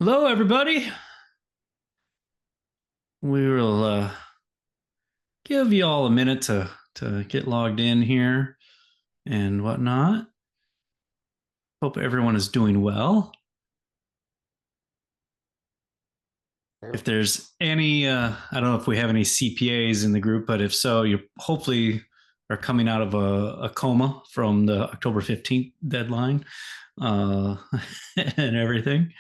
Hello, everybody. We will give you all a minute to get logged in here and whatnot. Hope everyone is doing well. If there's any, I don't know if we have any CPAs in the group, but if so, you hopefully are coming out of a coma from the October 15th deadline uh, and everything.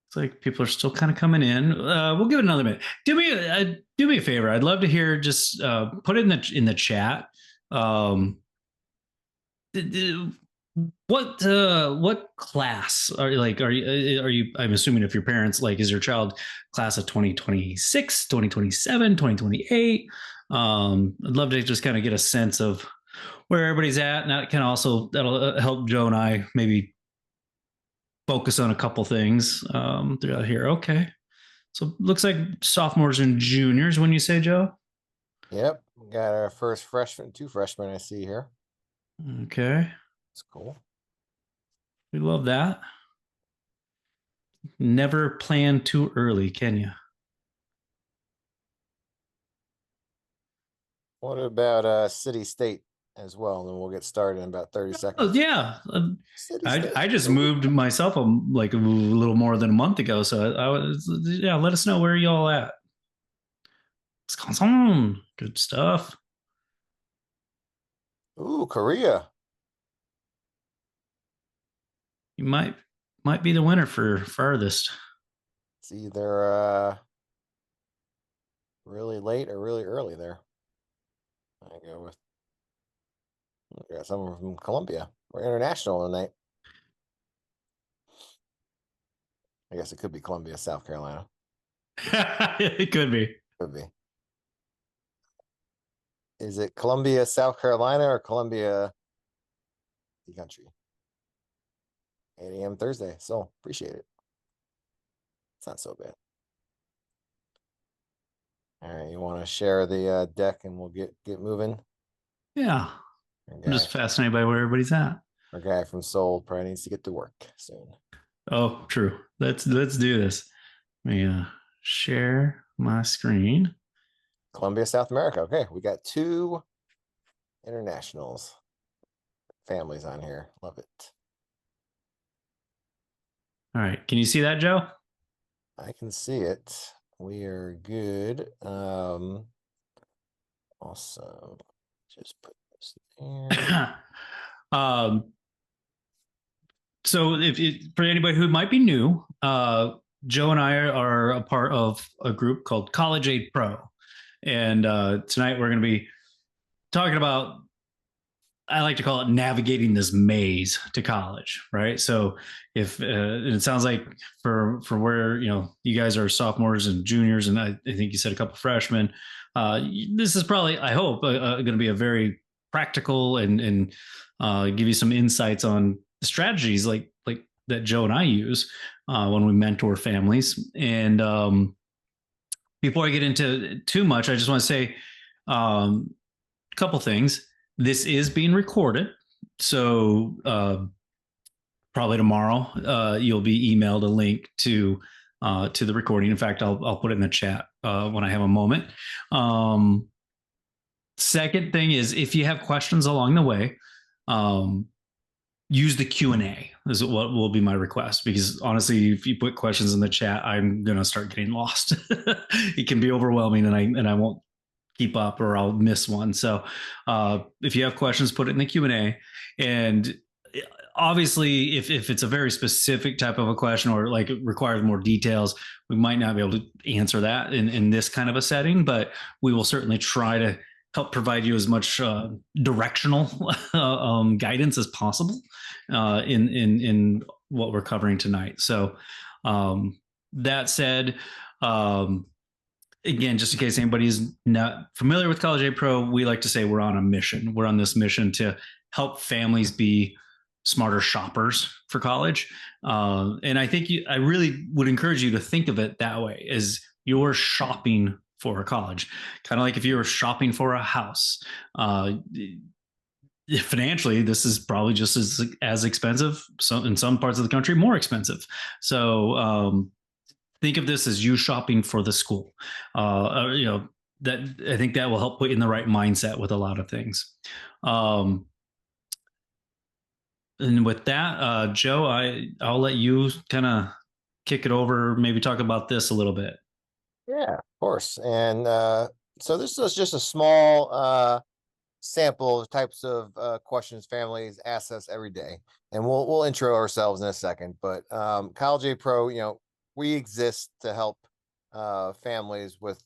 It's like people are still kind of coming in. We'll give it another minute. Do me a favor. I'd love to hear. Just put it in the chat. Um, what class are you like? Are you? I'm assuming if your parents like, is your child class of 2026, 2027, 2028? I'd love to just kind of get a sense of where everybody's at, and that can also that'll help Joe and I maybe focus on a couple things throughout here. Okay. So looks like sophomores and juniors when you say, Joe. Yep, got our first freshman, two freshmen I see here. Okay. It's cool. We love that. Never plan too early, can you? What about city state as well? And then we'll get started in about 30 Oh, seconds. yeah. City I state. just Ooh. moved myself like a little more than a month ago. So I was, yeah, let us know where y'all at. Wisconsin. Good stuff. Ooh, Korea. You might be the winner for farthest. It's either really late or really early there. I go with we got someone from Columbia. We're international tonight. I guess it could be Columbia, South Carolina. It could be. Could be. Is it Columbia, South Carolina, or Columbia, the country? 8 a.m. Thursday. So appreciate it. It's not so bad. All right, you want to share the deck and we'll get moving. Yeah. Our I'm guy, just fascinated by where everybody's at. our guy from Seoul probably needs to get to work soon. Oh, true. Let's do this. Let me share my screen. Columbia, South America. Okay, we got two internationals families on here. Love it. All right. Can you see that, Joe? I can see it. We are good. Awesome. Just put this there. um, so for anybody who might be new, Joe and I are a part of a group called College Aid Pro. And tonight we're going to be talking about, I like to call it navigating this maze to college, right? So if it sounds like for where you guys are sophomores and juniors, and I think you said a couple freshmen, this is probably, I hope, going to be a very practical and give you some insights on the strategies like that Joe and I use when we mentor families. And before I get into too much, I just want to say a couple things. This is being recorded, so probably tomorrow you'll be emailed a link to the recording. In fact, I'll put it in the chat when I have a moment. Second thing is, if you have questions along the way, um, use the Q&A is what will be my request, because honestly, if you put questions in the chat, I'm gonna start getting lost. It can be overwhelming, and I won't keep up, or I'll miss one. So if you have questions, put it in the Q&A. And obviously, if it's a very specific type of a question, or like it requires more details, we might not be able to answer that in this kind of a setting, but we will certainly try to help provide you as much directional guidance as possible in what we're covering tonight. So that said, again, just in case anybody is not familiar with College Aid Pro, we like to say we're on a mission. We're on this mission to help families be smarter shoppers for college. And I think I really would encourage you to think of it that way, as you're shopping for a college, kind of like if you were shopping for a house. financially, this is probably just as expensive. So in some parts of the country, more expensive. So think of this as you shopping for the school. You know, that I think that will help put you in the right mindset with a lot of things. Um, and with that, Joe, I'll let you kind of kick it over. Maybe talk about this a little bit. Yeah, of course. And so this is just a small sample of types of questions families ask us every day, and we'll intro ourselves in a second. But College A Pro, we exist to help families with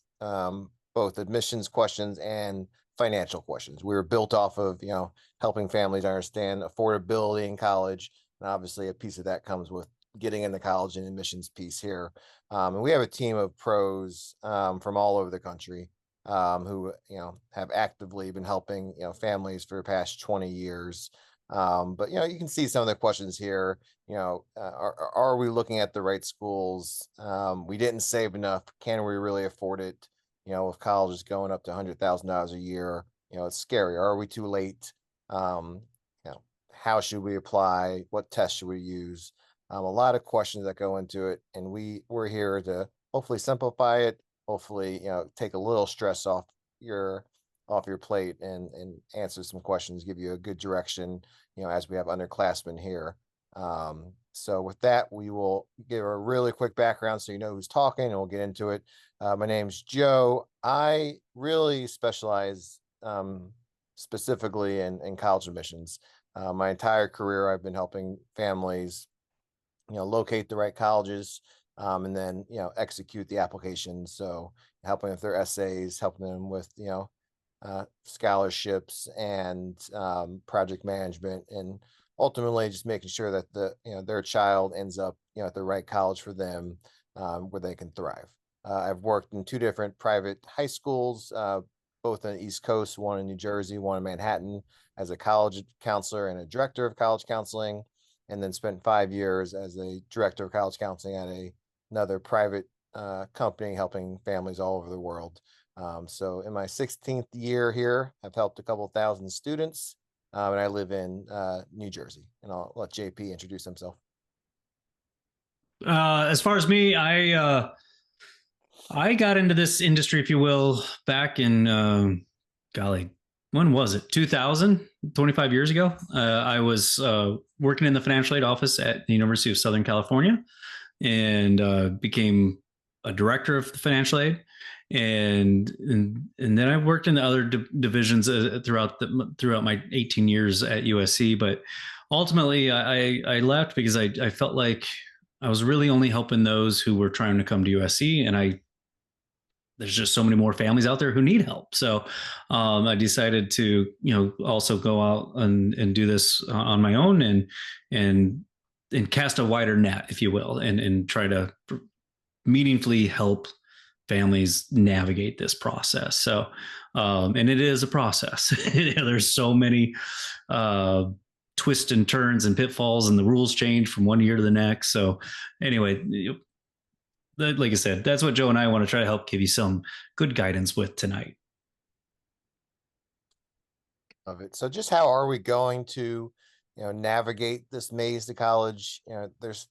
both admissions questions and financial questions. We were built off of helping families understand affordability in college, and obviously a piece of that comes with getting into college and admissions piece here. And we have a team of pros from all over the country who have actively been helping families for the past 20 years. But you can see some of the questions here. Are we looking at the right schools? We didn't save enough. Can we really afford it? If college is going up to $100,000 a year, it's scary. Are we too late? How should we apply? What tests should we use? A lot of questions that go into it, and we're here to hopefully simplify it, hopefully take a little stress your off your plate and answer some questions, give you a good direction as we have underclassmen here. So with that, we will give a really quick background so you know who's talking, and we'll get into it. My name's Joe. I really specialize specifically in college admissions. My entire career I've been helping families locate the right colleges, and then execute the application. So helping with their essays, helping them with scholarships and project management, and ultimately just making sure that their child ends up at the right college for them, where they can thrive. I've worked in two different private high schools, both on the East Coast, one in New Jersey, one in Manhattan, as a college counselor and a director of college counseling, and then spent 5 years as a director of college counseling at another private company helping families all over the world. So in my 16th year here, I've helped a couple thousand students, and I live in New Jersey. And I'll let JP introduce himself. As far as me, I got into this industry, if you will, back in golly, when was it? 2000, 25 years ago. I was working in the financial aid office at the University of Southern California, and became a director of the financial aid. And then I worked in the other divisions throughout my 18 years at USC. But ultimately, I left because I felt like I was really only helping those who were trying to come to USC, and there's just so many more families out there who need help. So I decided to, also go out and do this on my own, and cast a wider net, if you will, and try to meaningfully help families navigate this process. So, and it is a process. There's so many twists and turns and pitfalls, and the rules change from one year to the next. So anyway, like I said, that's what Joe and I want to try to help give you some good guidance with tonight. Of it. So just how are we going to, navigate this maze to college? There's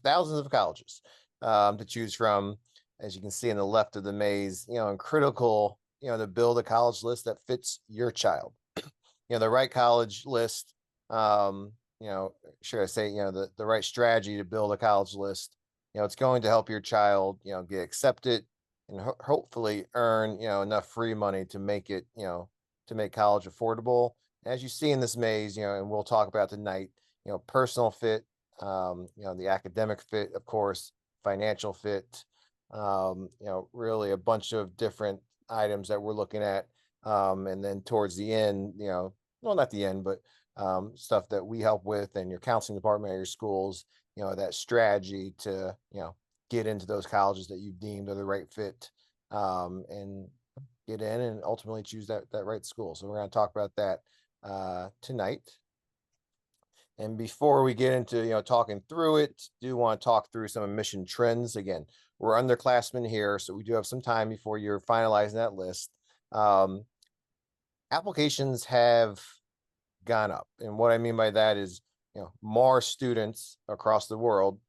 thousands of colleges to choose from, as you can see in the left of the maze, and critical, to build a college list that fits your child. The right college list, should I say, the right strategy to build a college list. It's going to help your child, get accepted and hopefully earn, enough free money to make it, to make college affordable. As you see in this maze, and we'll talk about tonight, personal fit, the academic fit, of course, financial fit, really a bunch of different items that we're looking at. And then towards the end, well, not the end, but stuff that we help with, and your counseling department at your schools, that strategy to, get into those colleges that you deemed are the right fit, and get in and ultimately choose that right school. So we're going to talk about that tonight. And before we get into talking through it, do want to talk through some admission trends. Again, we're underclassmen here, so we do have some time before you're finalizing that list. Applications have gone up. And what I mean by that is, more students across the world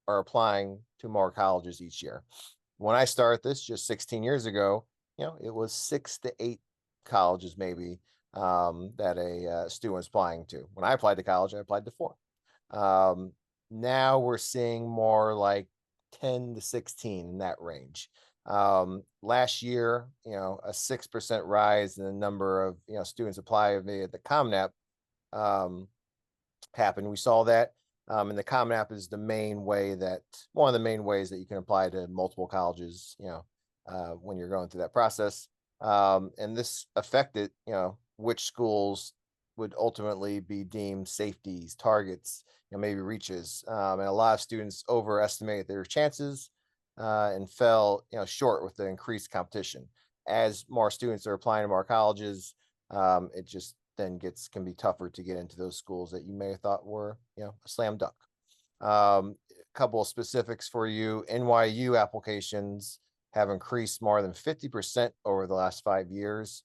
are applying to more colleges each year. When I started this just 16 years ago, it was 6 to 8 colleges maybe that a student was applying to. When I applied to college, I applied to 4. Now we're seeing more like 10 to 16 in that range. Last year, a 6% rise in the number of students apply via the Common App happened. We saw that, and the Common App is one of the main ways that you can apply to multiple colleges. When you're going through that process, and this affected which schools would ultimately be deemed safeties, targets, maybe reaches, and a lot of students overestimated their chances and fell short with the increased competition. As more students are applying to more colleges, it just then can be tougher to get into those schools that you may have thought were a slam dunk. A couple of specifics for you: NYU applications have increased more than 50% over the last 5 years,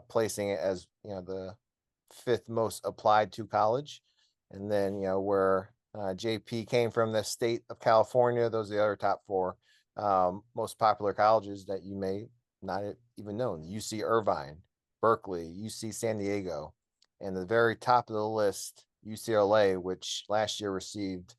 placing it as the 5th most applied to college. And then where JP came from, the state of California, those are the other top 4 most popular colleges that you may not even know: UC Irvine, Berkeley, UC San Diego, and the very top of the list, UCLA, which last year received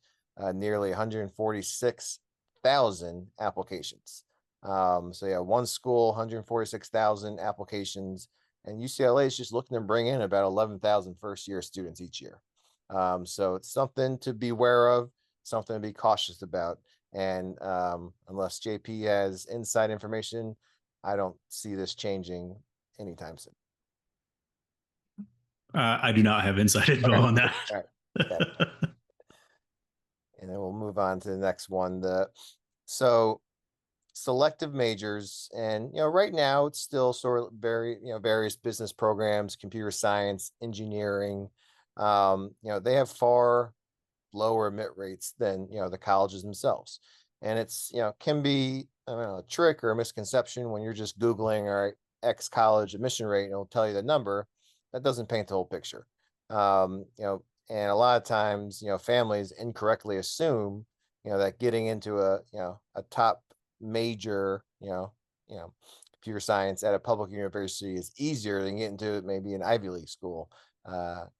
nearly 146,000 applications. So one school, 146,000 applications, and UCLA is just looking to bring in about 11,000 first-year students each year. So it's something to be aware of, something to be cautious about. And unless JP has inside information, I don't see this changing anytime soon. I do not have inside info on that. All right. Okay. And then we'll move on to the next one. So selective majors, and right now it's still sort of various business programs, computer science, engineering. They have far lower admit rates than the colleges themselves, and it's can be, I don't know, a trick or a misconception when you're just Googling, all right, X college admission rate, and it'll tell you the number. That doesn't paint the whole picture. And a lot of times families incorrectly assume that getting into a top major computer science at a public university is easier than getting to maybe an Ivy League school,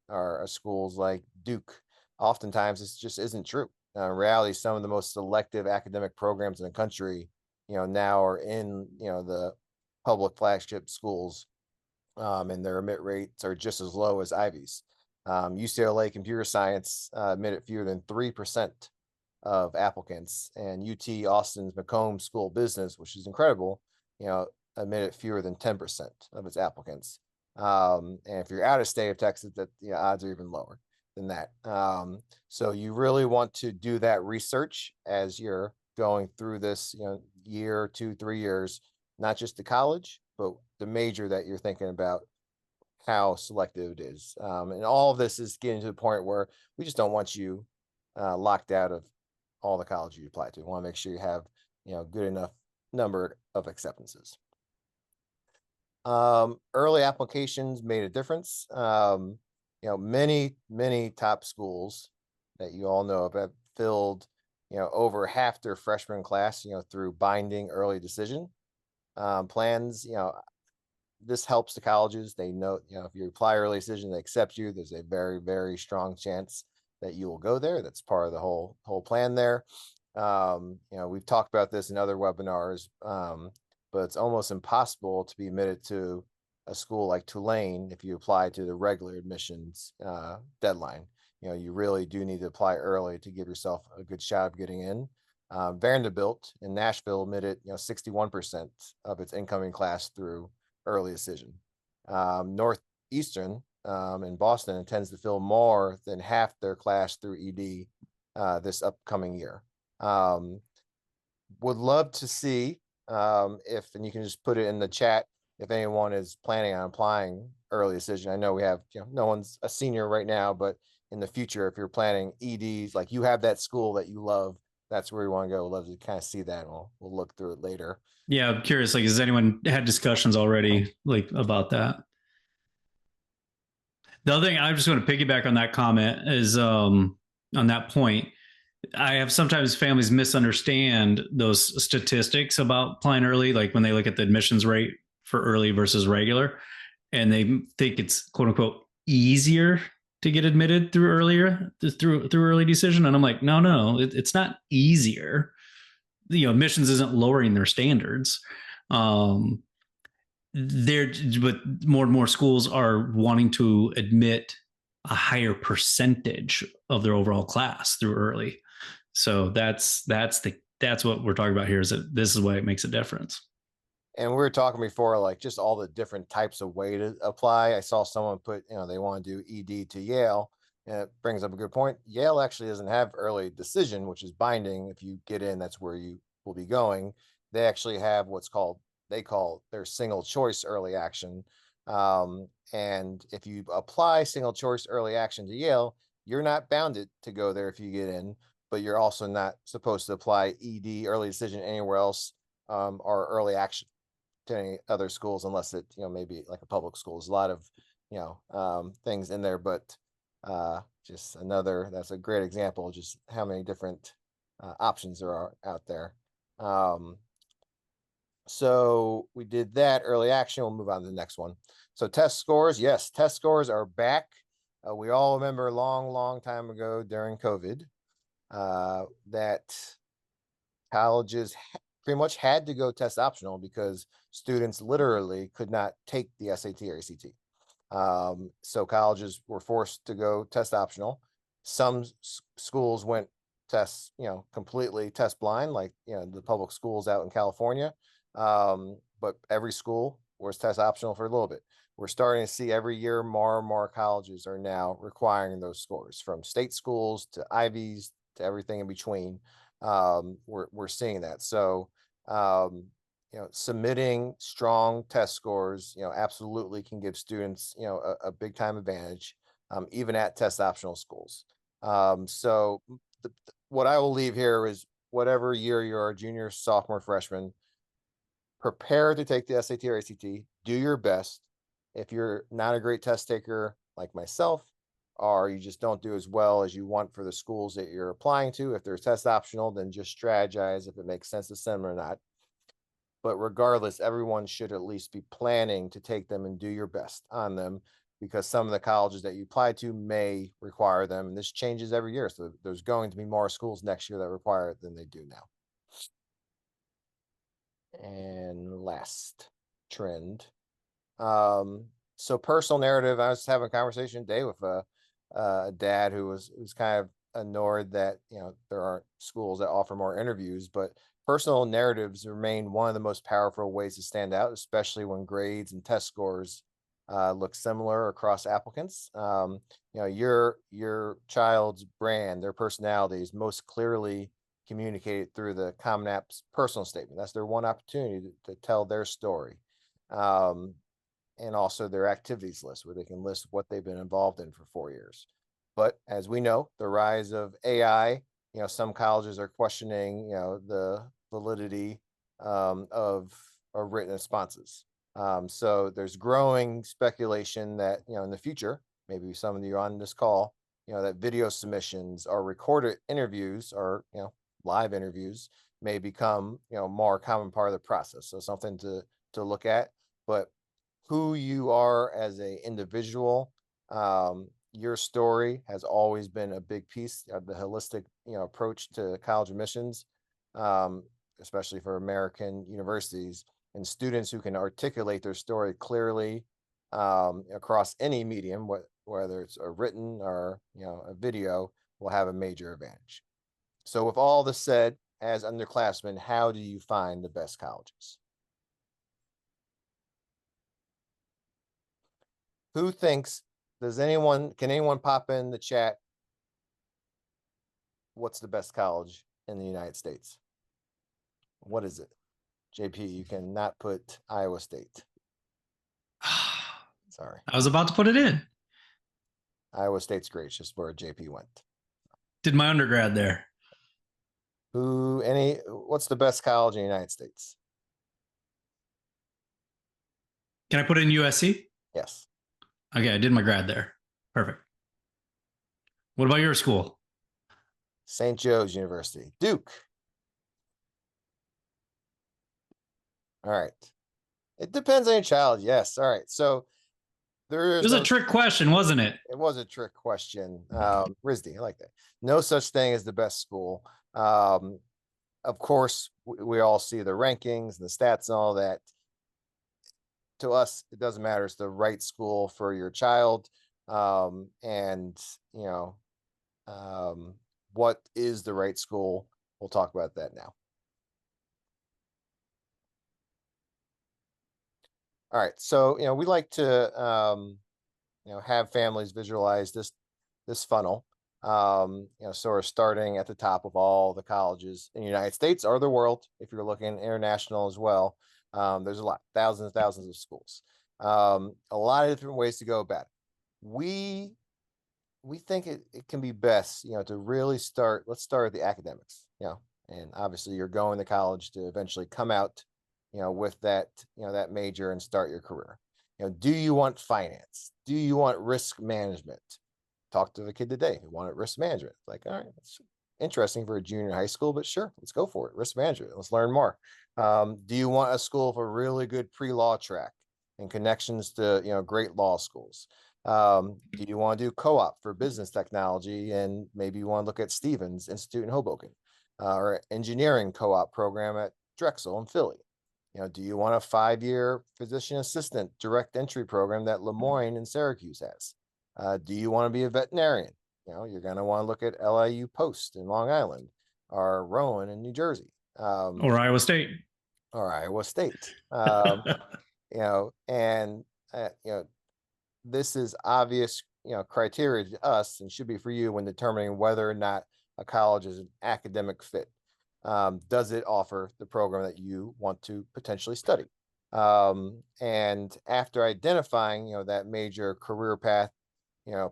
or schools like Duke. Oftentimes this just isn't true. In reality, some of the most selective academic programs in the country now are in the public flagship schools, and their admit rates are just as low as Ivy's. UCLA computer science admitted fewer than 3% of applicants, and UT Austin's Macomb School of Business, which is incredible, admitted fewer than 10% of its applicants. And if you're out of state of Texas, that odds are even lower than that. So you really want to do that research as you're going through this year, 2, 3 years, not just the college, but the major that you're thinking about, how selective it is. And all of this is getting to the point where we just don't want you locked out of all the colleges you apply to. We want to make sure you have good enough number of acceptances. Early applications made a difference. Many top schools that you all know have filled over half their freshman class through binding early decision plans. This helps the colleges. They know if you apply early decision, they accept you. There's a very, very strong chance that you will go there. That's part of the whole plan there. We've talked about this in other webinars, but it's almost impossible to be admitted to a school like Tulane if you apply to the regular admissions deadline. You really do need to apply early to give yourself a good shot of getting in. Vanderbilt in Nashville admitted 61% of its incoming class through early decision. Northeastern in Boston intends to fill more than half their class through ED this upcoming year. Would love to see if, and you can just put it in the chat, if anyone is planning on applying early decision. I know we have, no one's a senior right now, but in the future, if you're planning EDs, like you have that school that you love, that's where you want to go. We'd love to kind of see that. We'll look through it later. Yeah, I'm curious, has anyone had discussions already about that? The other thing I'm just going to piggyback on that comment is on that point. I have sometimes families misunderstand those statistics about applying early, like when they look at the admissions rate for early versus regular, and they think it's quote unquote easier to get admitted through early decision. And I'm like, no, it's not easier. Admissions isn't lowering their standards. Um, but more and more schools are wanting to admit a higher percentage of their overall class through early. So that's what we're talking about here, is that this is why it makes a difference. And we were talking before, like just all the different types of way to apply. I saw someone put, they want to do ED to Yale. And it brings up a good point. Yale actually doesn't have early decision, which is binding. If you get in, that's where you will be going. They actually have they call their single choice early action. And if you apply single choice early action to Yale, you're not bounded to go there if you get in, but you're also not supposed to apply ED early decision anywhere else, or early action to any other schools, unless it, maybe like a public school. There's a lot of, things in there, but just that's a great example of just how many different options there are out there. So we did that early action. We'll move on to the next one. So test scores. Yes, test scores are back. We all remember a long time ago during COVID that colleges pretty much had to go test optional because students literally could not take the SAT or ACT. So colleges were forced to go test optional. Some schools went test, completely test blind, like, the public schools out in California. But every school was test optional for a little bit. We're starting to see every year more and more colleges are now requiring those scores, from state schools to Ivies to everything in between. We're seeing that. So, submitting strong test scores, absolutely can give students, a big time advantage, even at test optional schools. So what I will leave here is, whatever year you're a junior, sophomore, freshman, prepare to take the SAT or ACT, do your best. If you're not a great test taker like myself, or you just don't do as well as you want for the schools that you're applying to, if they're test optional, then just strategize if it makes sense to send them or not. But regardless, everyone should at least be planning to take them and do your best on them, because some of the colleges that you apply to may require them. And this changes every year. So there's going to be more schools next year that require it than they do now. And last trend. So personal narrative. I was having a conversation today with a dad who was kind of annoyed that, there aren't schools that offer more interviews, but personal narratives remain one of the most powerful ways to stand out, especially when grades and test scores look similar across applicants. Your child's brand, their personality is most clearly communicated through the Common App's personal statement. That's their one opportunity to tell their story. And also their activities list, where they can list what they've been involved in for 4 years. But as we know, the rise of AI, some colleges are questioning, the validity of written responses. So there's growing speculation that, in the future, maybe some of you on this call, that video submissions or recorded interviews, or, live interviews may become, more common part of the process. So something to look at. But who you are as a individual, your story has always been a big piece of the holistic, approach to college admissions, especially for American universities. And students who can articulate their story clearly across any medium, whether it's a written or, a video, will have a major advantage. So with all this said, as underclassmen, how do you find the best colleges? Who thinks, can anyone pop in the chat? What's the best college in the United States? What is it? JP, you cannot put Iowa State. Sorry. I was about to put it in. Iowa State's great. It's just where JP went. Did my undergrad there. What's the best college in the United States? Can I put in USC? Yes. Okay, I did my grad there. Perfect. What about your school? St. Joe's University. Duke. All right. It depends on your child. Yes. All right. So It there's was a no, trick question, wasn't it? it was a trick question. RISD, I like that. No such thing as the best school. Of course, we all see the rankings and the stats and all that. To us, it doesn't matter. It's the right school for your child. And, you know, what is the right school? We'll talk about that now. All right. So, we like to, have families visualize this funnel. So we're starting at the top of all the colleges in the United States or the world. If you're looking international as well, there's a lot, thousands and thousands of schools. A lot of different ways to go about it. We think it can be best, to really start. Let's start with the academics. And obviously you're going to college to eventually come out, with that, that major and start your career. Do you want finance? Do you want risk management? Talk to the kid today who wanted risk management. Like, all right, that's interesting for a junior in high school, but sure, let's go for it. Risk management. Let's learn more. Do you want a school with a really good pre-law track and connections to, great law schools? Do you want to do co-op for business technology? And maybe you want to look at Stevens Institute in Hoboken, or engineering co-op program at Drexel in Philly. Do you want a 5-year physician assistant direct entry program that Lemoyne and Syracuse has? Do you want to be a veterinarian? You're going to want to look at LIU Post in Long Island or Rowan in New Jersey. Or Iowa State. Or Iowa State. And this is obvious, criteria to us and should be for you when determining whether or not a college is an academic fit. Does it offer the program that you want to potentially study? And after identifying, that major career path,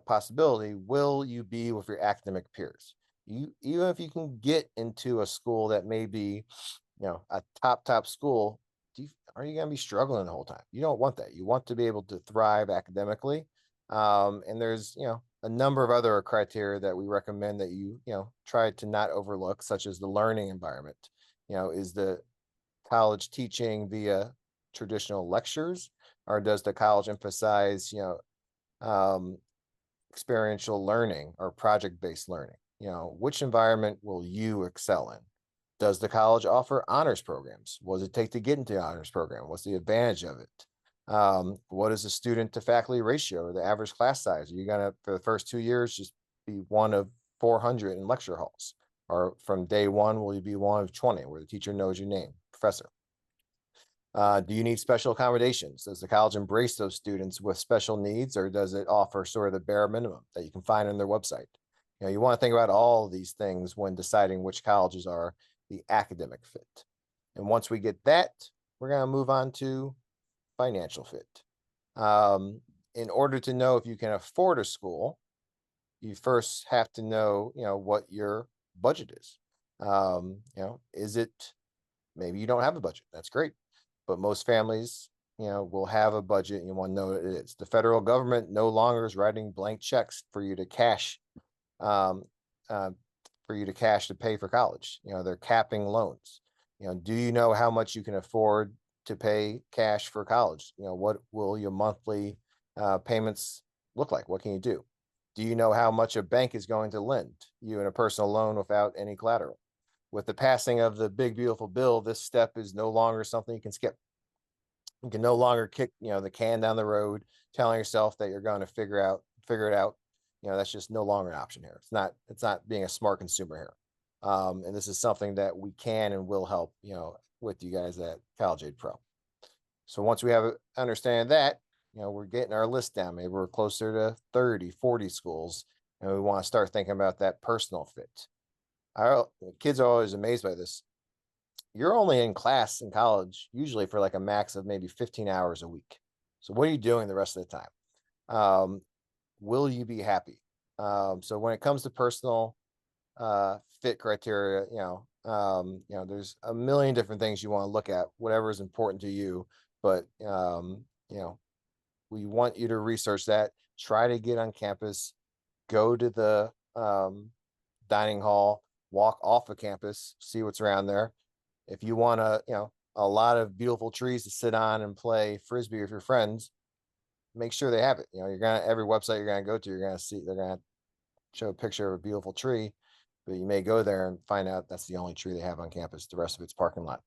possibility, will you be with your academic peers? Even if you can get into a school that may be, a top school, are you going to be struggling the whole time? You don't want that. You want to be able to thrive academically. And there's, a number of other criteria that we recommend that you try to not overlook, such as the learning environment. Is the college teaching via traditional lectures, or does the college emphasize, experiential learning or project-based learning? Which environment will you excel in? Does the college offer honors programs? What does it take to get into the honors program? What's the advantage of it? What is the student to faculty ratio or the average class size? Are you going to, for the first 2 years, just be one of 400 in lecture halls? Or from day one, will you be one of 20 where the teacher knows your name, professor? Do you need special accommodations? Does the college embrace those students with special needs, or does it offer sort of the bare minimum that you can find on their website? You want to think about all of these things when deciding which colleges are the academic fit. And once we get that, we're going to move on to financial fit. In order to know if you can afford a school, you first have to know, what your budget is. Is it, maybe you don't have a budget? That's great. But most families, will have a budget, and you want to know what it is. The federal government no longer is writing blank checks for you to cash, to pay for college. They're capping loans. Do you know how much you can afford to pay cash for college? What will your monthly payments look like? What can you do? Do you know how much a bank is going to lend you in a personal loan without any collateral? With the passing of the big beautiful bill, this step is no longer something you can skip. You can no longer kick, the can down the road, telling yourself that you're going to figure it out. That's just no longer an option here. It's not being a smart consumer here. And this is something that we can and will help, with you guys at College Aid Pro. So once we have an understanding of that, we're getting our list down. Maybe we're closer to 30, 40 schools, and we want to start thinking about that personal fit. Our kids are always amazed by this. You're only in class in college, usually for like a max of maybe 15 hours a week. So what are you doing the rest of the time? Will you be happy? So when it comes to personal fit criteria, there's a million different things you want to look at, whatever is important to you. But, we want you to research that, try to get on campus, go to the dining hall, walk off of campus, see what's around there. If you want a lot of beautiful trees to sit on and play frisbee with your friends, make sure they have it. You're gonna every website you're gonna go to, you're gonna see they're gonna show a picture of a beautiful tree, but you may go there and find out that's the only tree they have on campus. The rest of it's parking lot.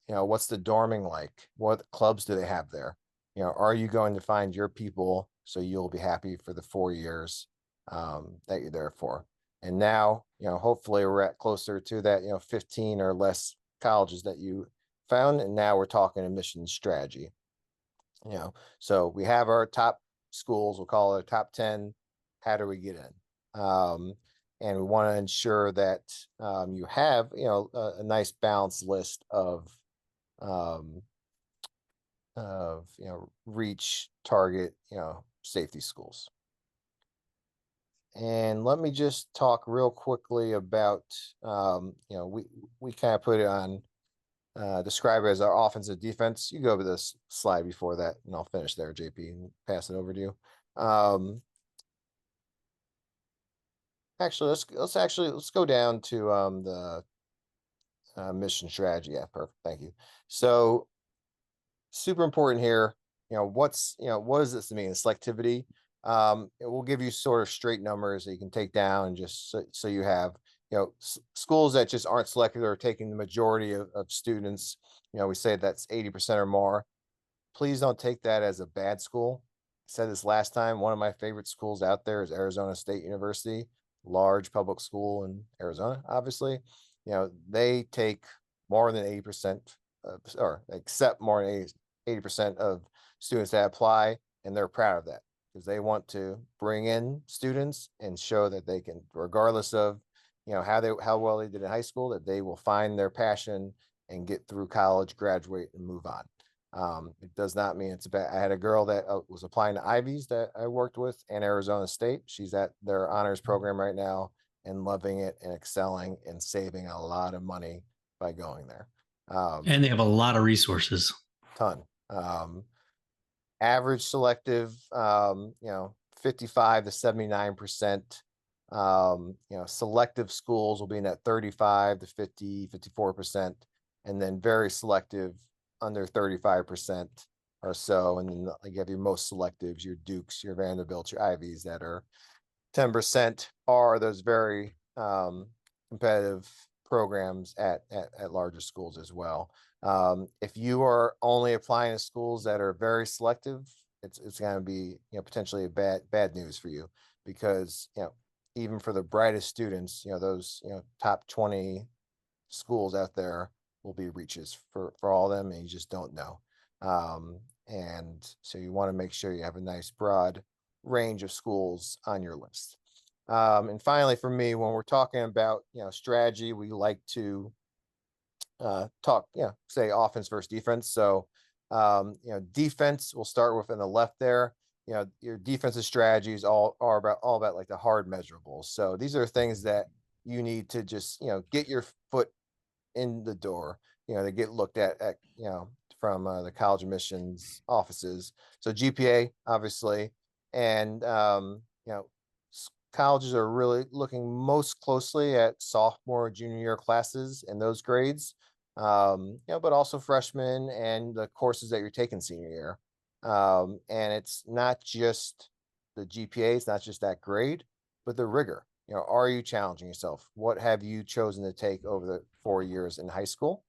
What's the dorming like? What clubs do they have there? Are you going to find your people so you'll be happy for the 4 years that you're there for? And now, hopefully we're at closer to that, 15 or less colleges that you found. And now we're talking admission strategy. So we have our top schools, we'll call it top 10. How do we get in? And we want to ensure that you have, a nice balanced list of reach, target, safety schools. And let me just talk real quickly about, we kind of put it on, describe it as our offensive defense. You go over this slide before that, and I'll finish there, JP, and pass it over to you. Actually, let's go down to the mission strategy. Yeah, perfect. Thank you. So super important here. What does this mean? Selectivity. It will give you sort of straight numbers that you can take down, just so you have, schools that just aren't selected or taking the majority of students. We say that's 80% or more. Please don't take that as a bad school. I said this last time. One of my favorite schools out there is Arizona State University, large public school in Arizona, obviously. They take more than 80%, or accept more than 80% of students that apply, and they're proud of that because they want to bring in students and show that they can, regardless of how well they did in high school, that they will find their passion and get through college, graduate, and move on. It does not mean it's bad. I had a girl that was applying to Ivies that I worked with in Arizona State. She's at their honors program right now and loving it and excelling and saving a lot of money by going there. And they have a lot of resources. Ton. Average selective, 55 to 79%. Selective schools will be in that 35 to 50, 54%, and then very selective under 35% or so. And then you have your most selectives, your Dukes, your Vanderbilts, your Ivies that are 10% are those very competitive programs at larger schools as well. If you are only applying to schools that are very selective, it's going to be potentially a bad news for you, because even for the brightest students, those top 20 schools out there will be reaches for all of them, and you just don't know. And so you want to make sure you have a nice broad range of schools on your list. And finally, for me, when we're talking about strategy, we like to talk, say offense versus defense. So defense, we'll start with in the left there. Your defensive strategies are about like the hard measurables. So these are things that you need to just get your foot in the door, to get looked at from the college admissions offices. So GPA, obviously, and colleges are really looking most closely at sophomore, junior year classes and those grades, but also freshmen and the courses that you're taking senior year. And it's not just the GPA, it's not just that grade, but the rigor. Are you challenging yourself? What have you chosen to take over the 4 years in high school?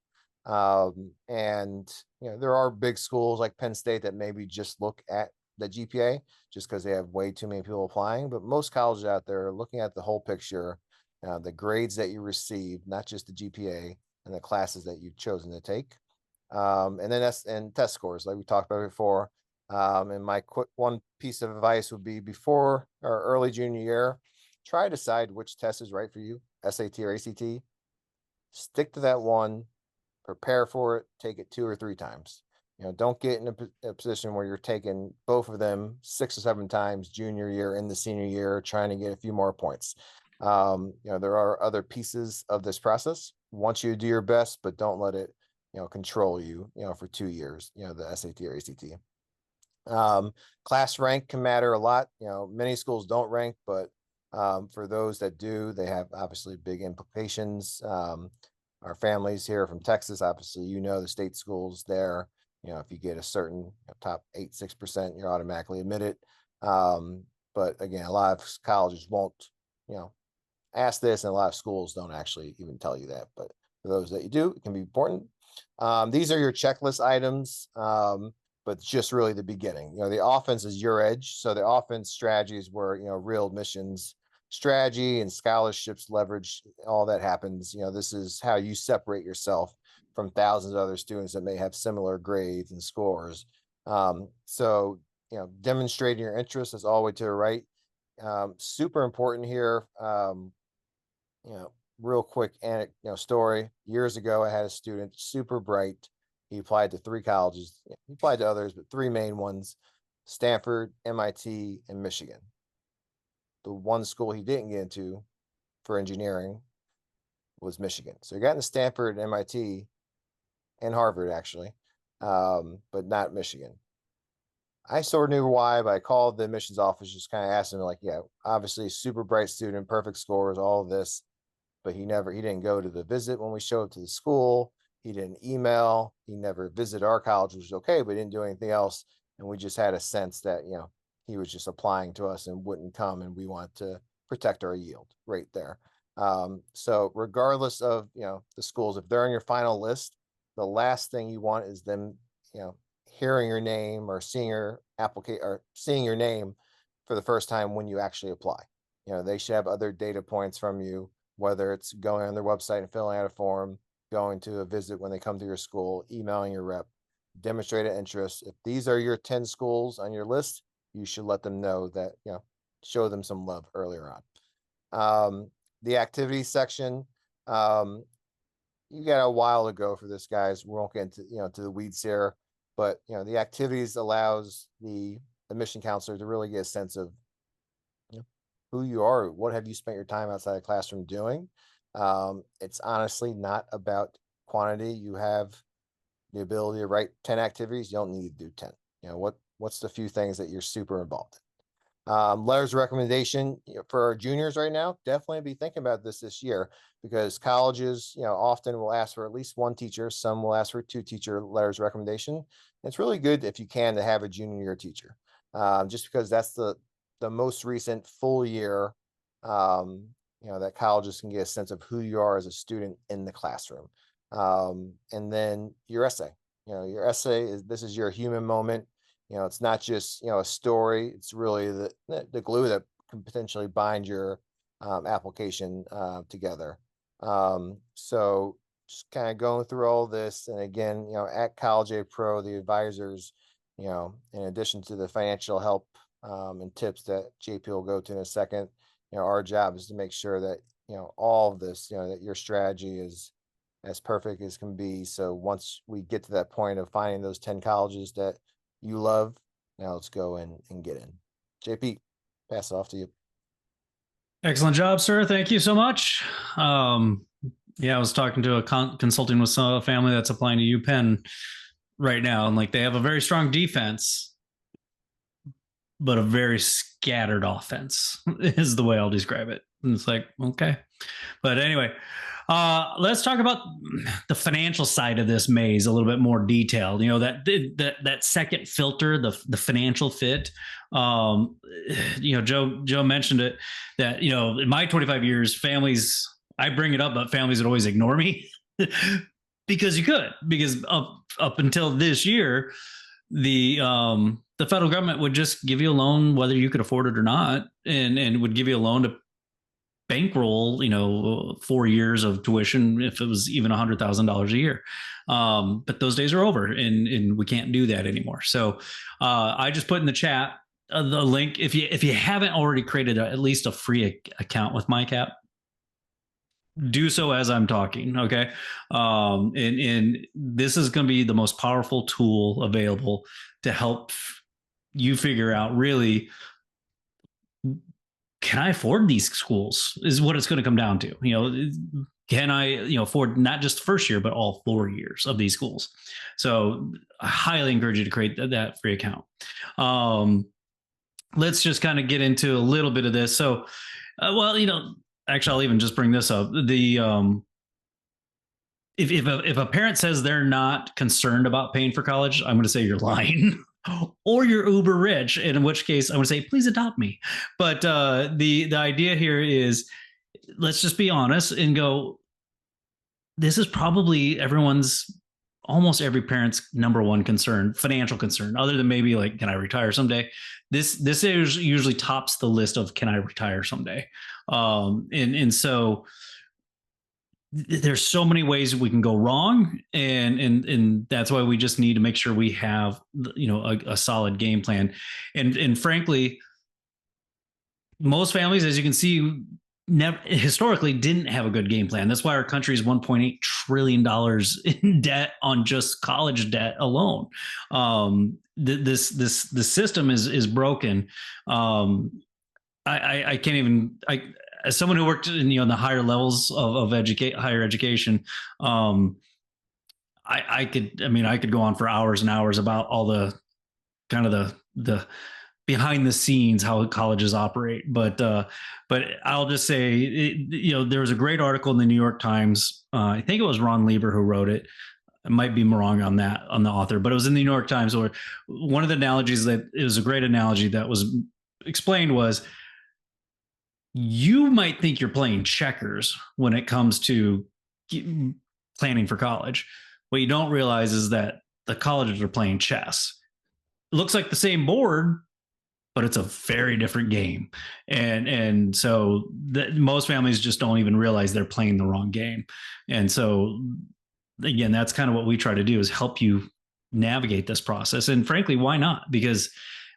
And there are big schools like Penn State that maybe just look at the GPA just because they have way too many people applying. But most colleges out there are looking at the whole picture, the grades that you receive, not just the GPA, and the classes that you've chosen to take. And then and test scores, like we talked about before. And my quick one piece of advice would be, before or early junior year, try to decide which test is right for you, SAT or ACT. Stick to that one, prepare for it, take it 2 or 3 times. Don't get in a position where you're taking both of them 6 or 7 times junior year and the senior year, trying to get a few more points. There are other pieces of this process. Want you to do your best, but don't let it, control you, for 2 years, the SAT or ACT. Class rank can matter a lot. Many schools don't rank, but for those that do, they have obviously big implications. Our families here from Texas, obviously, the state schools there, if you get a certain top 6%, you're automatically admitted. But again, a lot of colleges won't, ask this, and a lot of schools don't actually even tell you that. But for those that you do, it can be important. These are your checklist items, but it's just really the beginning. The offense is your edge. So the offense strategies where, real admissions strategy and scholarships leverage, all that happens. This is how you separate yourself from thousands of other students that may have similar grades and scores. So, demonstrating your interest is all the way to the right. Super important here. Real quick story. Years ago, I had a student, super bright. He applied to 3 colleges. He applied to others, but 3 main ones: Stanford, MIT, and Michigan. The one school he didn't get into for engineering was Michigan. So he got into Stanford, MIT, and Harvard, actually, but not Michigan. I sort of knew why, but I called the admissions office, just kind of asked him, like, yeah, obviously super bright student, perfect scores, all of this, but he didn't go to the visit when we showed up to the school. He didn't email. He never visited our college, which was okay, but he didn't do anything else. And we just had a sense that, he was just applying to us and wouldn't come, and we wanted to protect our yield right there. So regardless of, the schools, if they're on your final list, the last thing you want is them, hearing your name or seeing your application or seeing your name for the first time when you actually apply. They should have other data points from you, whether it's going on their website and filling out a form, going to a visit when they come to your school, emailing your rep, demonstrated interest. If these are your 10 schools on your list, you should let them know that, show them some love earlier on. The activities section, you got a while to go for this, guys. We won't get into, to the weeds here, but, the activities allows the admission counselor to really get a sense of, who you are. What have you spent your time outside the classroom doing? It's honestly not about quantity. You have the ability to write 10 activities. You don't need to do 10. What's the few things that you're super involved in? Letters of recommendation, for our juniors right now, definitely be thinking about this year, because colleges, often will ask for at least 1 teacher. Some will ask for 2 teacher letters of recommendation. It's really good if you can to have a junior year teacher, just because that's the most recent full year, that colleges can get a sense of who you are as a student in the classroom. And then your essay, your essay this is your human moment. It's not just, a story. It's really the glue that can potentially bind your application together. So just kind of going through all this. And again, at College Aid Pro, the advisors, in addition to the financial help and tips that JP will go to in a second, our job is to make sure that, all of this, that your strategy is as perfect as can be. So once we get to that point of finding those 10 colleges that you love, now let's go and get in. JP, pass it off to you. Excellent job, sir. Thank you so much. Yeah, I was talking to consulting with a family that's applying to UPenn right now, and like they have a very strong defense, but a very scattered offense is the way I'll describe it. And it's like, okay. But anyway, let's talk about the financial side of this maze a little bit more detailed. That second filter, the financial fit. Joe mentioned it, that in my 25 years, families, I bring it up, but families would always ignore me because up until this year, the federal government would just give you a loan whether you could afford it or not, and would give you a loan to bankroll 4 years of tuition if it was even $100,000 a year. But those days are over, and we can't do that anymore. So I just put in the chat the link. If you haven't already created at least a free account with MyCap, do so as I'm talking. Okay. And this is going to be the most powerful tool available to help you figure out, really, can I afford these schools, is what it's going to come down to. can I, afford not just the first year, but all 4 years of these schools? So I highly encourage you to create that free account. Um, let's just kind of get into a little bit of this. So, well, actually, I'll even just bring this up. If a parent says they're not concerned about paying for college, I'm going to say you're lying. Or you're uber rich, in which case I'm going to say, please adopt me. But the idea here is, let's just be honest and go, this is probably almost every parent's number one concern, financial concern, other than maybe like, can I retire someday? This is usually tops the list of, can I retire someday? And so there's so many ways we can go wrong, and that's why we just need to make sure we have a solid game plan. And frankly, most families, as you can see, never historically didn't have a good game plan. That's why our country is $1.8 trillion in debt on just college debt alone. This system is broken. I can't even, as someone who worked in the higher levels of higher education, I could go on for hours and hours about all the kind of the behind the scenes, how colleges operate. But I'll just say, there was a great article in the New York Times. I think it was Ron Lieber who wrote it. I might be wrong on that, on the author, but it was in the New York Times, where one of the analogies, that it was a great analogy that was explained, was, you might think you're playing checkers when it comes to planning for college. What you don't realize is that the colleges are playing chess. It looks like the same board, but it's a very different game. And so most families just don't even realize they're playing the wrong game. And so, again, that's kind of what we try to do, is help you navigate this process. And frankly, why not? Because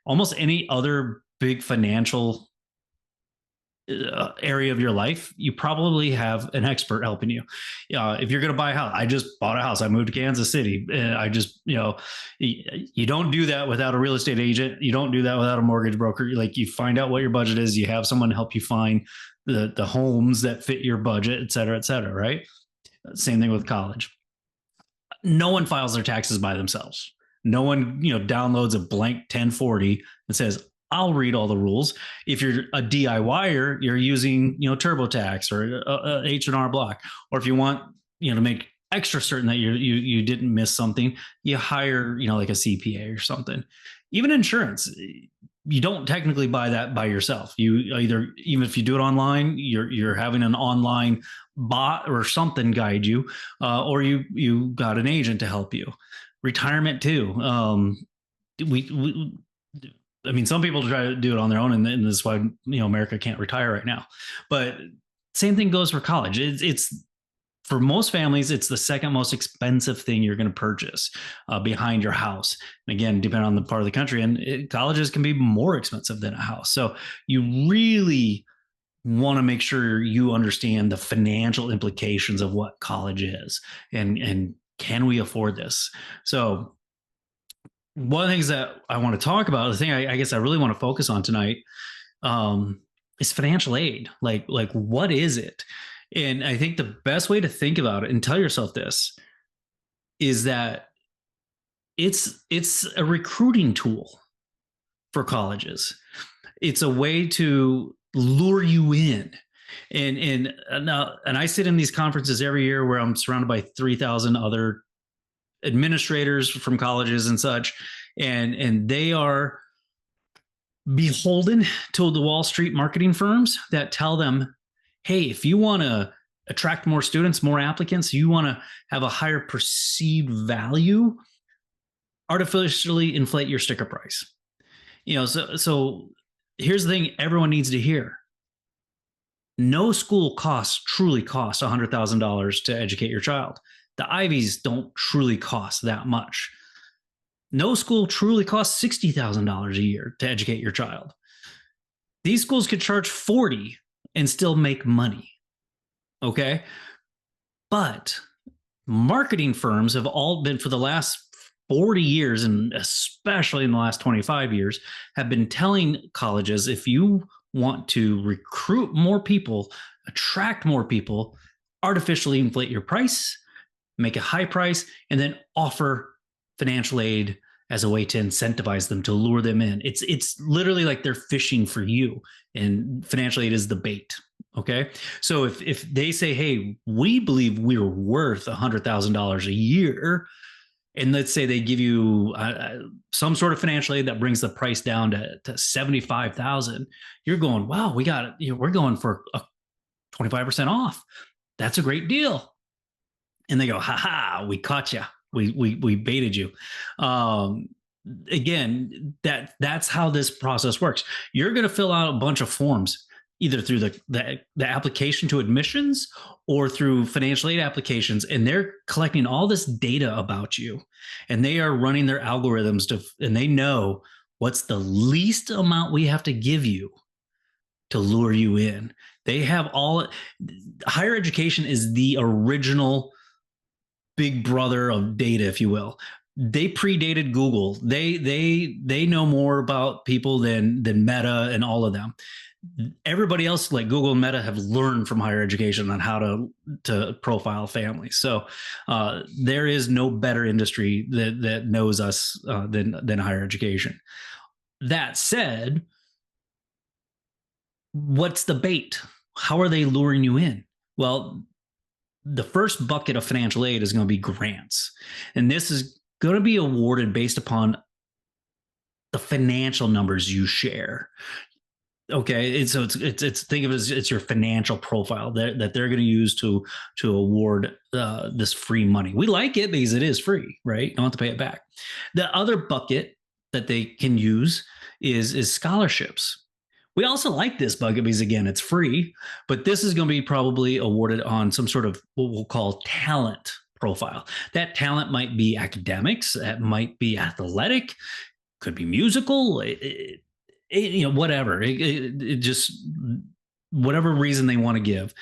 almost any other big financial area of your life, you probably have an expert helping you. If you're going to buy a house, I just bought a house. I moved to Kansas City. I just, you don't do that without a real estate agent. You don't do that without a mortgage broker. Like, you find out what your budget is. You have someone help you find the homes that fit your budget, et cetera, right? Same thing with college. No one files their taxes by themselves. No one, downloads a blank 1040 and says, I'll read all the rules. If you're a DIYer, you're using, TurboTax or a H&R Block. Or if you want, to make extra certain that you didn't miss something, you hire, like a CPA or something. Even insurance, you don't technically buy that by yourself. You either, even if you do it online, you're having an online bot or something guide you, or you got an agent to help you. Retirement too. Some people try to do it on their own, and that's why America can't retire right now. But same thing goes for college. It's for most families, it's the second most expensive thing you're going to purchase behind your house. And again, depending on the part of the country, and colleges can be more expensive than a house. So you really want to make sure you understand the financial implications of what college is, and can we afford this? So one of the things that I want to talk about, the thing I guess I really want to focus on tonight, is financial aid. Like what is it? And I think the best way to think about it and tell yourself this is that it's a recruiting tool for colleges. It's a way to lure you in. And I sit in these conferences every year where I'm surrounded by 3,000 other administrators from colleges and such, and they are beholden to the Wall Street marketing firms that tell them, hey, if you want to attract more students, more applicants, you want to have a higher perceived value, artificially inflate your sticker price. So here's the thing everyone needs to hear. No school truly costs $100,000 to educate your child. The Ivies don't truly cost that much. No school truly costs $60,000 a year to educate your child. These schools could charge $40,000 and still make money. Okay. But marketing firms have all been, for the last 40 years, and especially in the last 25 years, have been telling colleges, if you want to recruit more people, attract more people, artificially inflate your price, make a high price, and then offer financial aid as a way to incentivize them, to lure them in. It's literally like they're fishing for you, and financial aid is the bait. Okay, so if they say, hey, we believe we're worth $100,000 a year, and let's say they give you some sort of financial aid that brings the price down to 75,000, you're going, wow, we got it. You know, we're going for a 25% off. That's a great deal. And they go, ha ha, we caught you. We baited you. Again, that's how this process works. You're going to fill out a bunch of forms, either through the application to admissions or through financial aid applications, and they're collecting all this data about you, and they are running their algorithms and they know what's the least amount we have to give you to lure you in. They have all. Higher education is the original big brother of data, if you will. They predated Google. They know more about people than Meta and all of them. Everybody else, like Google and Meta, have learned from higher education on how to profile families. So there is no better industry that knows us than higher education. That said, what's the bait? How are they luring you in? Well, the first bucket of financial aid is going to be grants. And this is going to be awarded based upon the financial numbers you share. Okay, and so it's think of it as it's your financial profile that they're going to use to award this free money. We like it because it is free, right? You don't have to pay it back. The other bucket that they can use is scholarships. We also like this bucket because, again, it's free, but this is going to be probably awarded on some sort of what we'll call talent profile. That talent might be academics, that might be athletic, could be musical, whatever. It just whatever reason they want to give.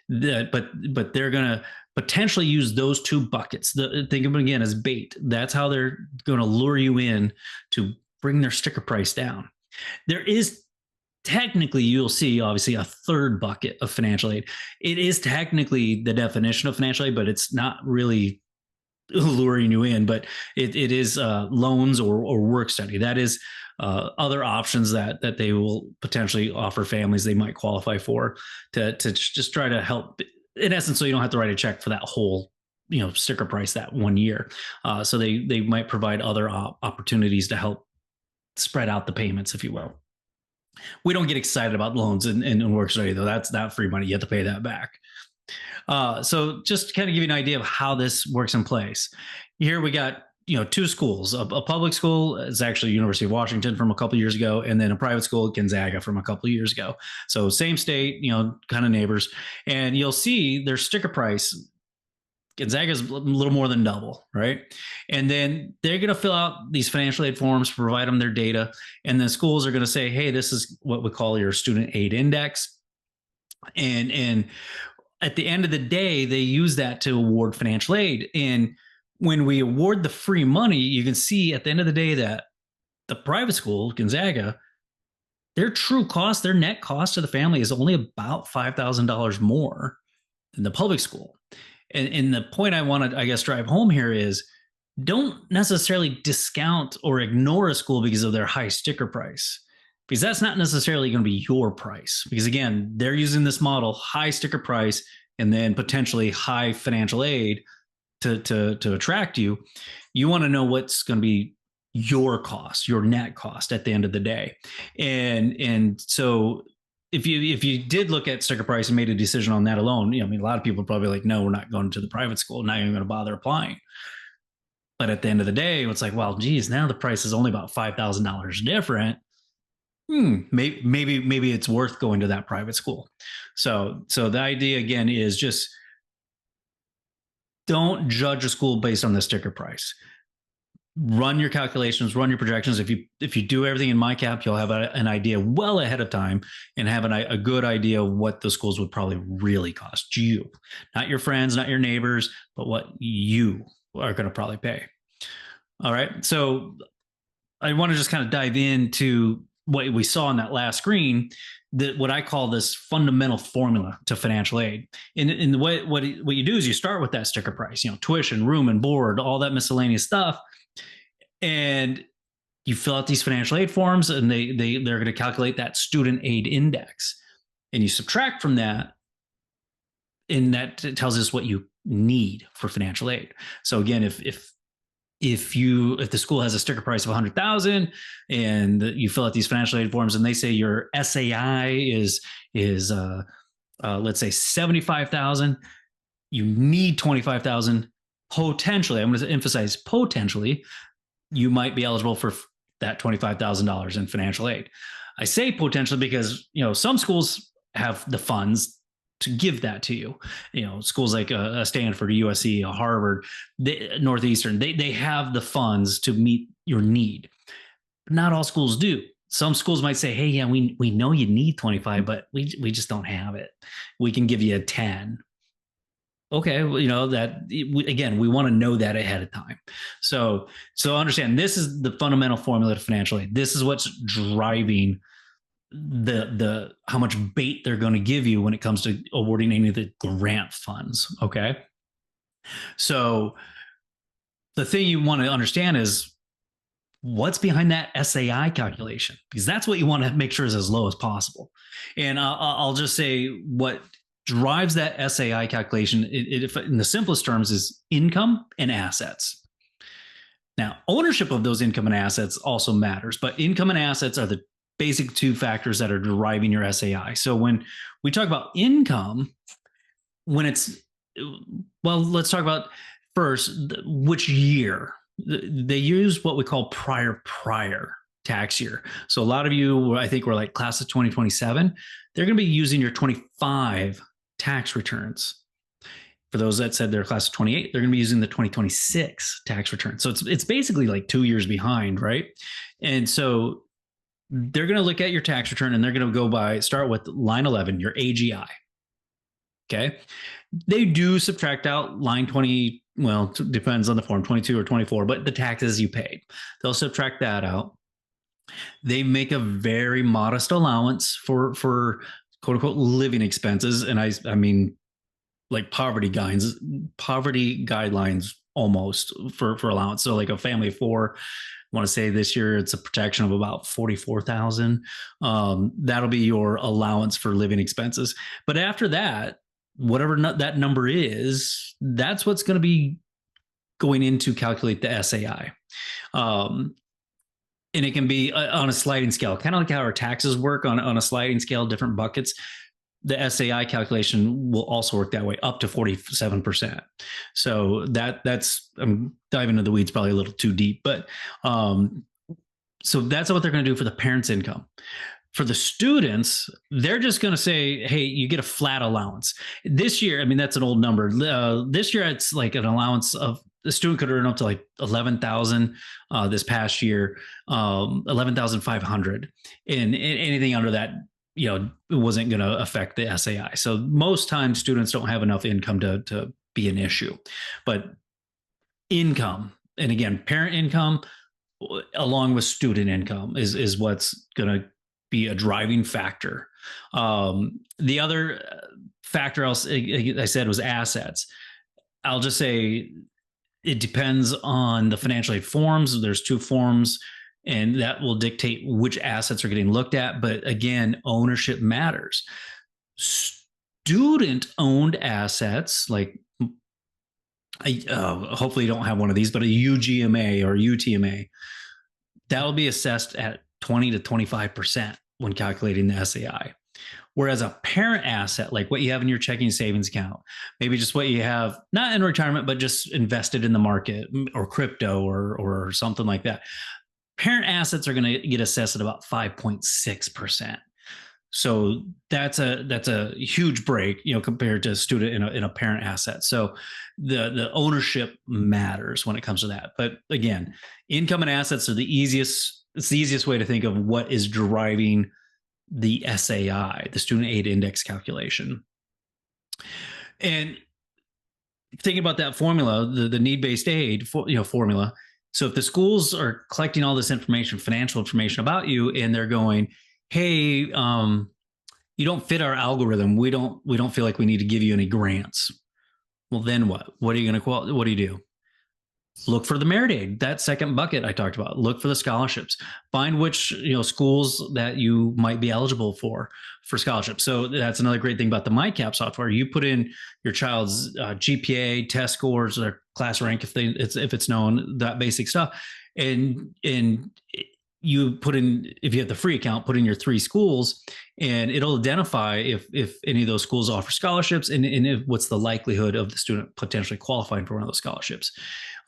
But they're going to potentially use those two buckets. Think of it again as bait. That's how they're going to lure you in to bring their sticker price down. There is technically, you'll see obviously a third bucket of financial aid. It is technically the definition of financial aid, but it's not really luring you in. But it is loans or work study. That is other options that they will potentially offer families they might qualify for to just try to help, in essence, so you don't have to write a check for that whole sticker price that 1 year. So they might provide other opportunities to help spread out the payments, if you will. We don't get excited about loans and work study, though. That's not free money. You have to pay that back. So just to kind of give you an idea of how this works in place. Here we got two schools. A public school is actually University of Washington from a couple of years ago, and then a private school, Gonzaga, from a couple of years ago. So same state, kind of neighbors. And you'll see their sticker price. Gonzaga is a little more than double, right? And then they're going to fill out these financial aid forms, provide them their data, and then schools are going to say, hey, this is what we call your student aid index. And at the end of the day, they use that to award financial aid. And when we award the free money, you can see at the end of the day that the private school, Gonzaga, their true cost, their net cost to the family is only about $5,000 more than the public school. And the point I want to, I guess, drive home here is don't necessarily discount or ignore a school because of their high sticker price, because that's not necessarily going to be your price. Because again, they're using this model, high sticker price, and then potentially high financial aid to attract you. You want to know what's going to be your cost, your net cost at the end of the day. And so if you did look at sticker price and made a decision on that alone, a lot of people are probably like, no, we're not going to the private school. Not even going to bother applying. But at the end of the day, it's like, well, geez, now the price is only about $5,000 different. Maybe it's worth going to that private school. So the idea again is just don't judge a school based on the sticker price. Run your calculations, run your projections. If you do everything in MyCap, you'll have an idea well ahead of time and have a good idea of what the schools would probably really cost you, not your friends, not your neighbors, but what you are going to probably pay. All right. So I want to just kind of dive into what we saw on that last screen, that what I call this fundamental formula to financial aid. And the way what you do is you start with that sticker price, tuition, room and board, all that miscellaneous stuff, and you fill out these financial aid forms, and they're going to calculate that student aid index, and you subtract from that, and that tells us what you need for financial aid. So again, if the school has a sticker price of 100,000 and you fill out these financial aid forms and they say your SAI is let's say 75,000, you need 25,000 potentially. I'm going to emphasize potentially. You might be eligible for that $25,000 in financial aid. I say potentially because some schools have the funds to give that to you. Schools like a Stanford, a USC, a Harvard, Northeastern, they have the funds to meet your need. But not all schools do. Some schools might say, hey, yeah, we know you need 25, but we just don't have it. We can give you a 10. Okay, well, again, we want to know that ahead of time. So understand, this is the fundamental formula to financial aid. This is what's driving the how much bait they're going to give you when it comes to awarding any of the grant funds. Okay, so the thing you want to understand is what's behind that SAI calculation, because that's what you want to make sure is as low as possible. And I'll just say what drives that SAI calculation, in the simplest terms, is income and assets. Now, ownership of those income and assets also matters, but income and assets are the basic two factors that are driving your SAI. So when we talk about income, let's talk about first which year. They use what we call prior tax year. So a lot of you, I think, were like class of 2027. They're going to be using your 25 tax returns. For those that said they're class of 28, they're going to be using the 2026 tax return. So it's basically like 2 years behind, right? And so they're going to look at your tax return and they're going to start with line 11, your AGI. Okay. They do subtract out line 20. Well, it depends on the form, 22 or 24, but the taxes you paid, they'll subtract that out. They make a very modest allowance for quote unquote living expenses. And I mean, like poverty guidelines almost for allowance. So like a family of four, I want to say this year it's a protection of about 44,000. That'll be your allowance for living expenses. But after that, whatever that number is, that's what's going to be going in to calculate the SAI. And it can be on a sliding scale, kind of like how our taxes work on a sliding scale, different buckets. The SAI calculation will also work that way, up to 47%. So that's, I'm diving into the weeds probably a little too deep, but so that's what they're going to do for the parents' income. For the students, they're just going to say, hey, you get a flat allowance. This year, I mean, that's an old number. This year, it's like an allowance of, the student could earn up to like 11,000 this past year, 11,500. And anything under that, it wasn't going to affect the SAI. So most times students don't have enough income to be an issue. But income, and again, parent income along with student income is what's going to be a driving factor. The other factor I said was assets. I'll just say it depends on the financial aid forms. There's 2 forms, and that will dictate which assets are getting looked at. But again, ownership matters. Student-owned assets, like hopefully you don't have one of these, but a UGMA or UTMA, that will be assessed at 20 to 25% when calculating the SAI. Whereas a parent asset, like what you have in your checking savings account, maybe just what you have, not in retirement, but just invested in the market or crypto or something like that. Parent assets are going to get assessed at about 5.6%. So that's a huge break, compared to a student in a parent asset. So the ownership matters when it comes to that. But again, income and assets are the easiest way to think of what is driving the SAI, the student aid index calculation. And thinking about that formula, the need-based aid formula, So if the schools are collecting all this information, financial information about you, and they're going, hey, you don't fit our algorithm. We don't feel like we need to give you any grants. Well, then what? What are you going to what do you do? Look for the merit aid, that second bucket I talked about. Look for the scholarships. Find which schools that you might be eligible for scholarships. So that's another great thing about the MyCap software. You put in your child's GPA, test scores, their class rank if it's known, that basic stuff, and you put in, if you have the free account, put in your 3 schools, and it'll identify if any of those schools offer scholarships, and what's the likelihood of the student potentially qualifying for one of those scholarships.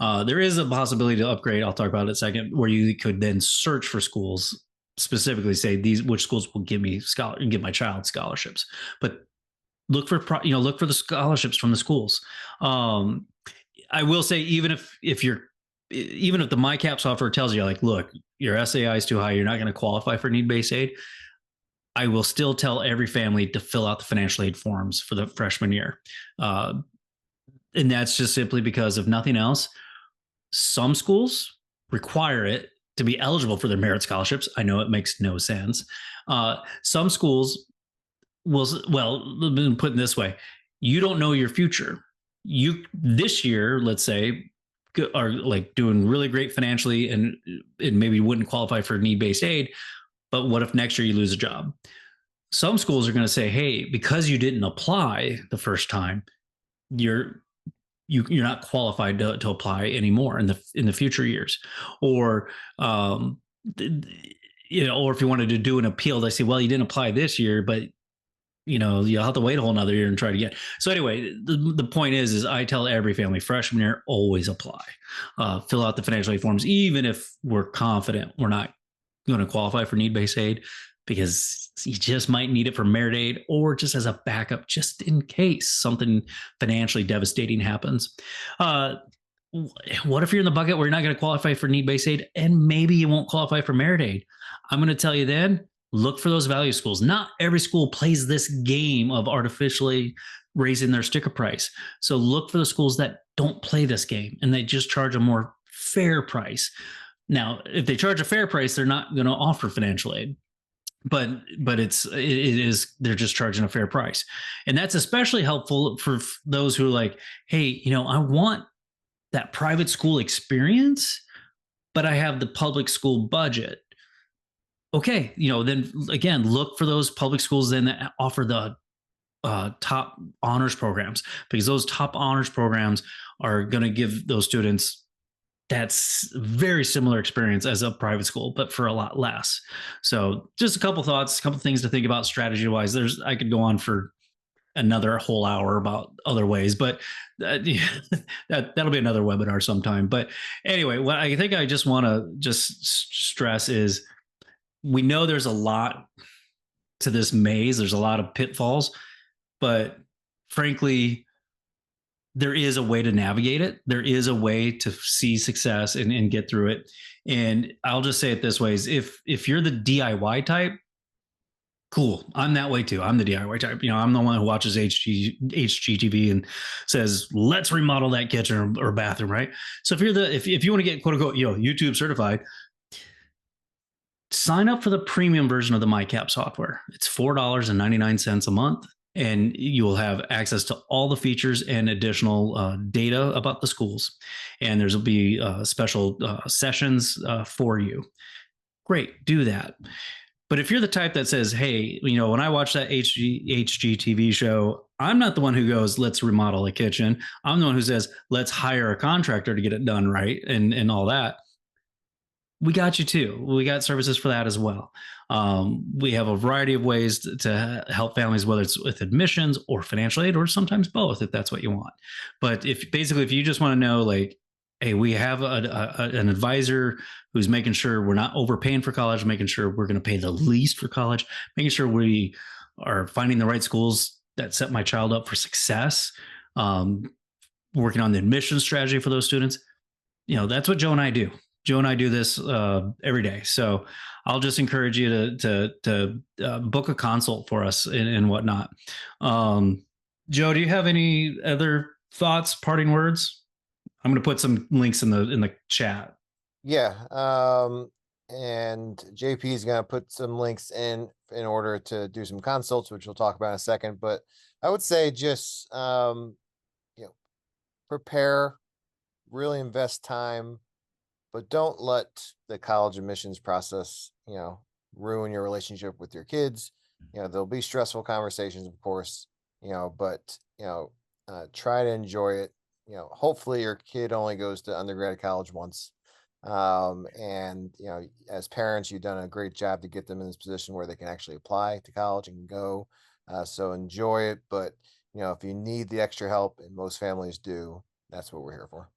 There is a possibility to upgrade. I'll talk about it in a second, where you could then search for schools, specifically say which schools will give my child scholarships. But look for look for the scholarships from the schools. I will say, even if the MyCap software tells you, like, look, your SAI is too high, you're not going to qualify for need-based aid, I will still tell every family to fill out the financial aid forms for the freshman year. And that's just simply because, if nothing else, some schools require it to be eligible for their merit scholarships. I know it makes no sense. Some schools will, let me put it this way: you don't know your future. You, this year, let's say, are like doing really great financially, and maybe wouldn't qualify for need-based aid. But what if next year you lose a job? Some schools are going to say, hey, because you didn't apply the first time, you're not qualified to apply anymore in the future years. Or or if you wanted to do an appeal, they say, well, you didn't apply this year, but you'll have to wait a whole nother year and try to get. So anyway, the point is I tell every family, freshman year, always apply. Fill out the financial aid forms, even if we're confident we're not going to qualify for need-based aid, because you just might need it for merit aid, or just as a backup, just in case something financially devastating happens. What if you're in the bucket where you're not going to qualify for need-based aid, and maybe you won't qualify for merit aid? I'm going to tell you then, look for those value schools. Not every school plays this game of artificially raising their sticker price. So look for the schools that don't play this game, and they just charge a more fair price. Now, if they charge a fair price, they're not going to offer financial aid, but they're just charging a fair price. And that's especially helpful for those who are like, hey, I want that private school experience, but I have the public school budget. Okay, then again, look for those public schools then that offer the top honors programs, because those top honors programs are going to give those students that's very similar experience as a private school, but for a lot less. So just a couple thoughts, a couple things to think about strategy wise. I could go on for another whole hour about other ways, but that'll be another webinar sometime. But anyway, what I think I just want to just stress is, we know there's a lot to this maze. There's a lot of pitfalls, but frankly, there is a way to navigate it. There is a way to see success and get through it. And I'll just say it this way: is if you're the DIY type, cool. I'm that way too. I'm the DIY type. I'm the one who watches HGTV and says, let's remodel that kitchen or bathroom, right? So if you want to get quote unquote, YouTube certified, sign up for the premium version of the MyCap software. It's $4.99 a month. And you will have access to all the features and additional data about the schools. And there's will be special sessions for you. Great, do that. But if you're the type that says, hey, when I watch that HGTV show, I'm not the one who goes, let's remodel a kitchen. I'm the one who says, let's hire a contractor to get it done right and all that. We got you too. We got services for that as well. We have a variety of ways to help families, whether it's with admissions or financial aid, or sometimes both, if that's what you want. But if you just want to know, like, hey, we have an advisor who's making sure we're not overpaying for college, making sure we're going to pay the least for college, making sure we are finding the right schools that set my child up for success, working on the admission strategy for those students. That's what Joe and I do. Joe and I do this every day. So I'll just encourage you to book a consult for us and whatnot. Joe, do you have any other thoughts, parting words? I'm going to put some links in the chat. Yeah. And JP is going to put some links in order to do some consults, which we'll talk about in a second. But I would say just you know, prepare, really invest time, but don't let the college admissions process, ruin your relationship with your kids. There'll be stressful conversations, of course, but try to enjoy it. Hopefully your kid only goes to undergrad college once. And as parents, you've done a great job to get them in this position where they can actually apply to college and go. So enjoy it. But if you need the extra help, and most families do, that's what we're here for.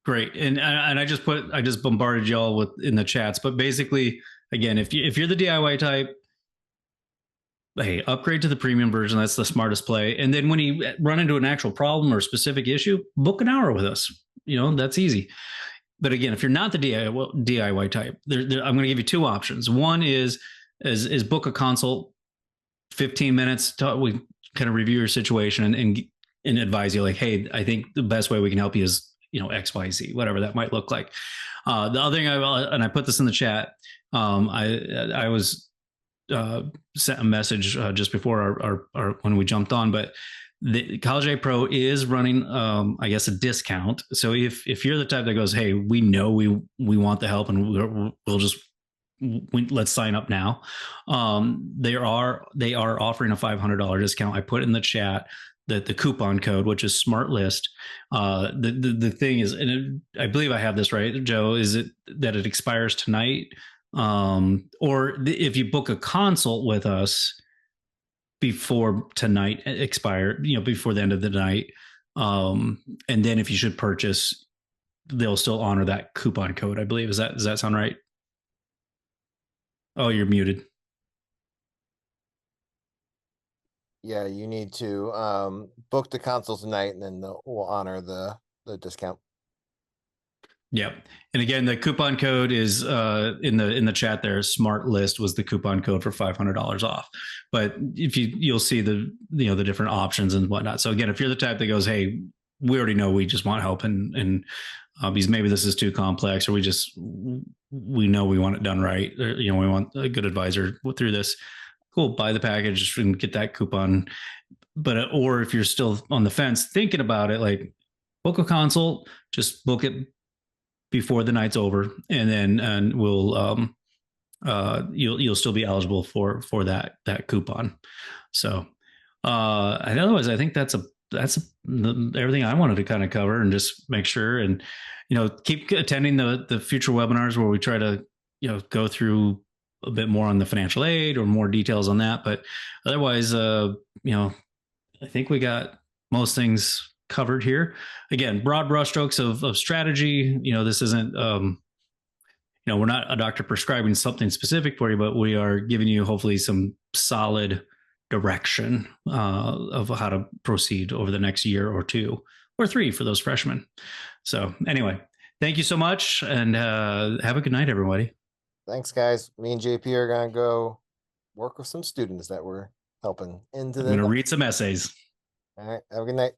Great. And I just bombarded y'all with in the chats, but basically, again, if you're the DIY type, hey, upgrade to the premium version. That's the smartest play. And then when you run into an actual problem or specific issue, book an hour with us. That's easy. But again, if you're not the DIY type, I'm going to give you two options. One is book a consult, 15 minutes. We kind of review your situation and advise you like, hey, I think the best way we can help you is X, Y, Z, whatever that might look like. The other thing I put this in the chat. I was sent a message just before our when we jumped on, but the College Aid Pro is running, I guess, a discount. So if you're the type that goes, hey, we know we want the help and we'll just let's sign up now. They are offering a $500 discount. I put in the chat that the coupon code, which is Smart List. The thing is, and I believe I have this right, Joe, is it that it expires tonight? Or if you book a consult with us before tonight expire, before the end of the night, and then if you should purchase, they'll still honor that coupon code, I believe. Does that sound right? Oh, you're muted. Yeah, you need to book the console tonight, and then we'll honor the discount. Yep. And again, the coupon code is in the chat there. Smart List was the coupon code for $500 off. But if you'll see the different options and whatnot. So again, if you're the type that goes, hey, we already know we just want help and because maybe this is too complex, or we know we want it done right, or, we want a good advisor through this. Cool, buy the package and get that coupon. But or if you're still on the fence thinking about it, like book a consult, just book it before the night's over, and then we'll you'll still be eligible for that coupon. So otherwise, I think that's everything I wanted to kind of cover and just make sure, and keep attending the future webinars where we try to go through a bit more on the financial aid or more details on that. But otherwise, I think we got most things covered here. Again, broad brushstrokes of strategy. This isn't, we're not a doctor prescribing something specific for you, but we are giving you hopefully some solid direction of how to proceed over the next year or two or three for those freshmen. So anyway, thank you so much, and have a good night, everybody. Thanks, guys. Me and JP are going to go work with some students that we're helping into I'm going to read some essays. All right. Have a good night.